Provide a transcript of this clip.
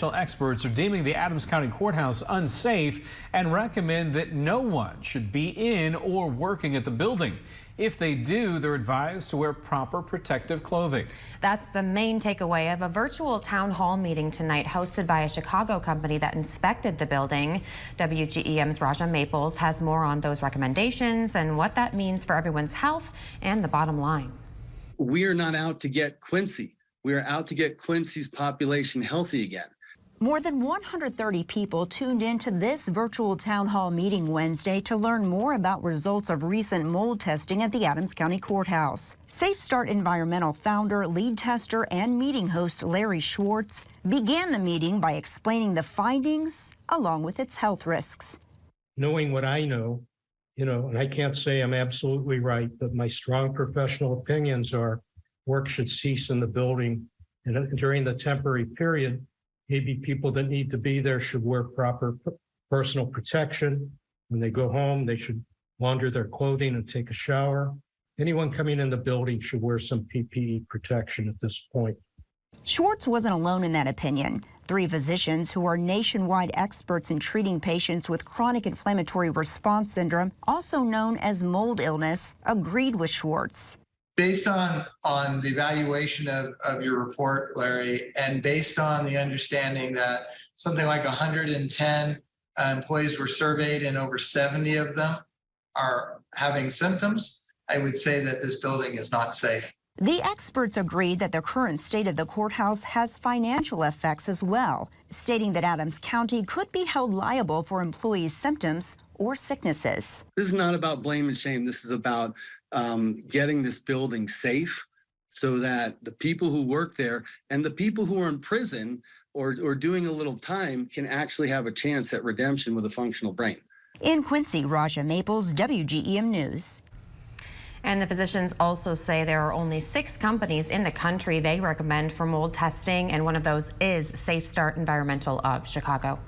Experts are deeming the Adams County Courthouse unsafe and recommend that no one should be in or working at the building. If they do, they're advised to wear proper protective clothing. That's the main takeaway of a virtual town hall meeting tonight hosted by a Chicago company that inspected the building. WGEM's Raja Maples has more on those recommendations and what that means for everyone's health and the bottom line. We are not out to get Quincy. We are out to get Quincy's population healthy again. More than 130 people tuned into this virtual town hall meeting Wednesday to learn more about results of recent mold testing at the Adams County Courthouse. Safe Start Environmental founder, lead tester, and meeting host Larry Schwartz began the meeting by explaining the findings along with its health risks. Knowing what I know, and I can't say I'm absolutely right, but my strong professional opinions are work should cease in the building, and during the temporary period, maybe people that need to be there should wear proper personal protection. When they go home, they should launder their clothing and take a shower. Anyone coming in the building should wear some PPE protection at this point. Schwartz wasn't alone in that opinion. 3 physicians who are nationwide experts in treating patients with chronic inflammatory response syndrome, also known as mold illness, agreed with Schwartz. Based on the evaluation of your report, Larry, and based on the understanding that something like 110 employees were surveyed and over 70 of them are having symptoms, I would say that this building is not safe. The experts agreed that the current state of the courthouse has financial effects as well, stating that Adams County could be held liable for employees' symptoms or sicknesses. This is not about blame and shame. This is about getting this building safe so that the people who work there and the people who are in prison or doing a little time can actually have a chance at redemption with a functional brain. In Quincy, Raja Maples, WGEM News. And the physicians also say there are only 6 companies in the country they recommend for mold testing, and one of those is Safe Start Environmental of Chicago.